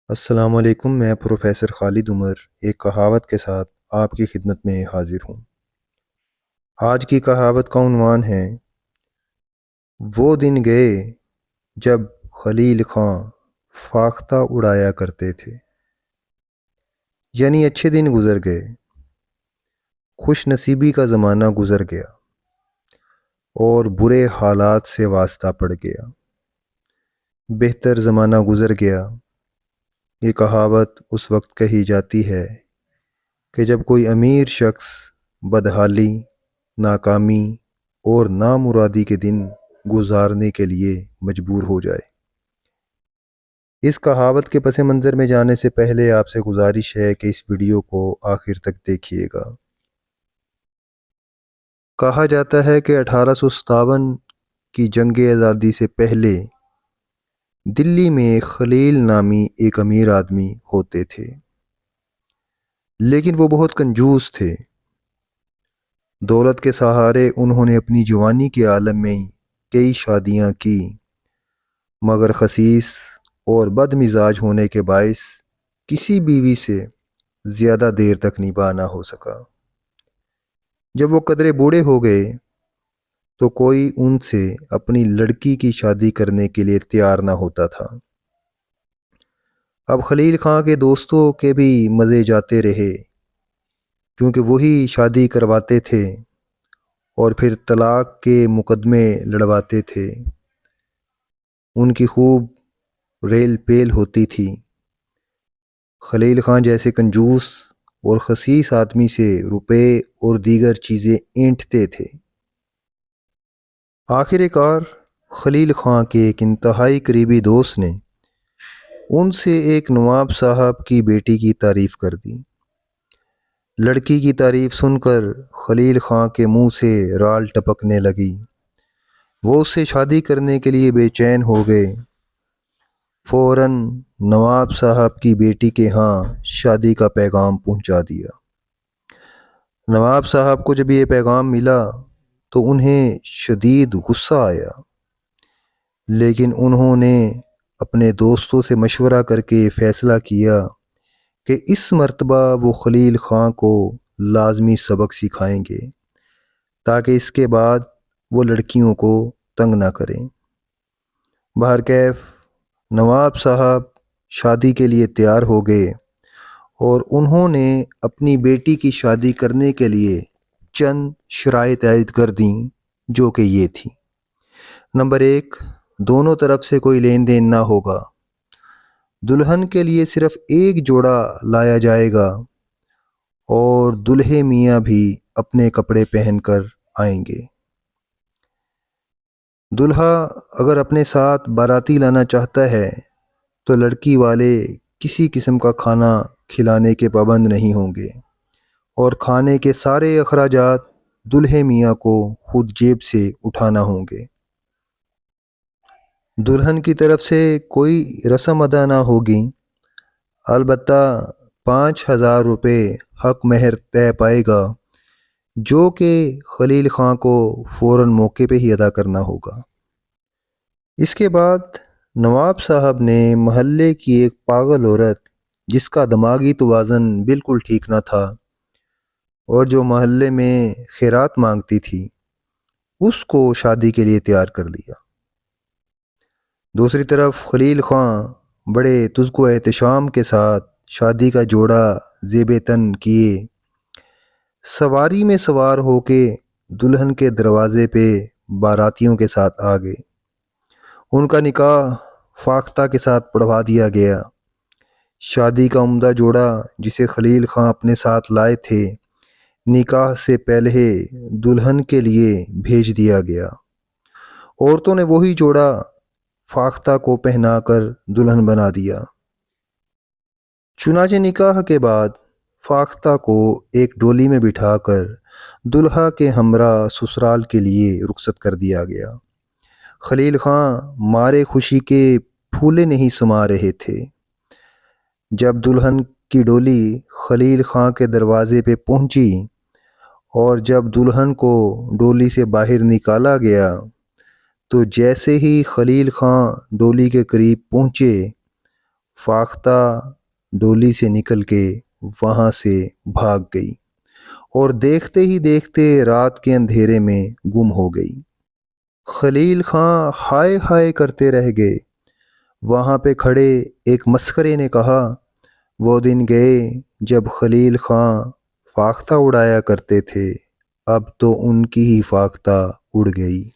السلام علیکم، میں پروفیسر خالد عمر ایک کہاوت کے ساتھ آپ کی خدمت میں حاضر ہوں۔ آج کی کہاوت کا عنوان ہے وہ دن گئے جب خلیل خاں فاختہ اڑایا کرتے تھے۔ یعنی اچھے دن گزر گئے، خوش نصیبی کا زمانہ گزر گیا اور برے حالات سے واسطہ پڑ گیا، بہتر زمانہ گزر گیا۔ یہ کہاوت اس وقت کہی جاتی ہے کہ جب کوئی امیر شخص بدحالی، ناکامی اور نامرادی کے دن گزارنے کے لیے مجبور ہو جائے۔ اس کہاوت کے پس منظر میں جانے سے پہلے آپ سے گزارش ہے کہ اس ویڈیو کو آخر تک دیکھیے گا۔ کہا جاتا ہے کہ 1857 کی جنگ آزادی سے پہلے دلی میں خلیل نامی ایک امیر آدمی ہوتے تھے، لیکن وہ بہت کنجوس تھے۔ دولت کے سہارے انہوں نے اپنی جوانی کے عالم میں کئی شادیاں کی، مگر خسیس اور بد مزاج ہونے کے باعث کسی بیوی سے زیادہ دیر تک نباہ نہ ہو سکا۔ جب وہ قدرے بوڑھے ہو گئے تو کوئی ان سے اپنی لڑکی کی شادی کرنے کے لیے تیار نہ ہوتا تھا۔ اب خلیل خاں کے دوستوں کے بھی مزے جاتے رہے، کیونکہ وہی شادی کرواتے تھے اور پھر طلاق کے مقدمے لڑواتے تھے۔ ان کی خوب ریل پیل ہوتی تھی۔ خلیل خاں جیسے کنجوس اور خسیس آدمی سے روپے اور دیگر چیزیں اینٹھتے تھے۔ آخر کار خلیل خاں کے ایک انتہائی قریبی دوست نے ان سے ایک نواب صاحب کی بیٹی کی تعریف کر دی۔ لڑکی کی تعریف سن کر خلیل خاں کے منہ سے رال ٹپکنے لگی۔ وہ اس سے شادی کرنے کے لیے بے چین ہو گئے۔ فوراً نواب صاحب کی بیٹی کے ہاں شادی کا پیغام پہنچا دیا۔ نواب صاحب کو جب یہ پیغام ملا تو انہیں شدید غصہ آیا، لیکن انہوں نے اپنے دوستوں سے مشورہ کر کے فیصلہ کیا کہ اس مرتبہ وہ خلیل خاں کو لازمی سبق سکھائیں گے تاکہ اس کے بعد وہ لڑکیوں کو تنگ نہ کریں۔ بہرکیف نواب صاحب شادی کے لیے تیار ہو گئے اور انہوں نے اپنی بیٹی کی شادی کرنے کے لیے چند شرائط عائد کر دیں، جو کہ یہ تھی: نمبر 1، دونوں طرف سے کوئی لین دین نہ ہوگا۔ دلہن کے لیے صرف ایک جوڑا لایا جائے گا اور دلہے میاں بھی اپنے کپڑے پہن کر آئیں گے۔ دلہا اگر اپنے ساتھ باراتی لانا چاہتا ہے تو لڑکی والے کسی قسم کا کھانا کھلانے کے پابند نہیں ہوں گے اور کھانے کے سارے اخراجات دلہے میاں کو خود جیب سے اٹھانا ہوں گے۔ دلہن کی طرف سے کوئی رسم ادا نہ ہوگی، البتہ 5000 روپے حق مہر طے پائے گا، جو کہ خلیل خاں کو فوراً موقع پہ ہی ادا کرنا ہوگا۔ اس کے بعد نواب صاحب نے محلے کی ایک پاگل عورت جس کا دماغی توازن بالکل ٹھیک نہ تھا اور جو محلے میں خیرات مانگتی تھی، اس کو شادی کے لیے تیار کر لیا۔ دوسری طرف خلیل خاں بڑے تزک و احتشام کے ساتھ شادی کا جوڑا زیب تن کیے، سواری میں سوار ہو کے دلہن کے دروازے پہ باراتیوں کے ساتھ آ گئے۔ ان کا نکاح فاختہ کے ساتھ پڑھوا دیا گیا۔ شادی کا عمدہ جوڑا جسے خلیل خاں اپنے ساتھ لائے تھے، نکاح سے پہلے دلہن کے لیے بھیج دیا گیا۔ عورتوں نے وہی جوڑا فاختہ کو پہنا کر دلہن بنا دیا۔ چنانچہ نکاح کے بعد فاختہ کو ایک ڈولی میں بٹھا کر دلہا کے ہمراہ سسرال کے لیے رخصت کر دیا گیا۔ خلیل خاں مارے خوشی کے پھولے نہیں سما رہے تھے۔ جب دلہن کی ڈولی خلیل خاں کے دروازے پہ پہنچی اور جب دلہن کو ڈولی سے باہر نکالا گیا تو جیسے ہی خلیل خاں ڈولی کے قریب پہنچے، فاختہ ڈولی سے نکل کے وہاں سے بھاگ گئی اور دیکھتے ہی دیکھتے رات کے اندھیرے میں گم ہو گئی۔ خلیل خاں ہائے ہائے کرتے رہ گئے۔ وہاں پہ کھڑے ایک مسخرے نے کہا، وہ دن گئے جب خلیل خاں فاختہ اڑایا کرتے تھے، اب تو ان کی ہی فاختہ اڑ گئی۔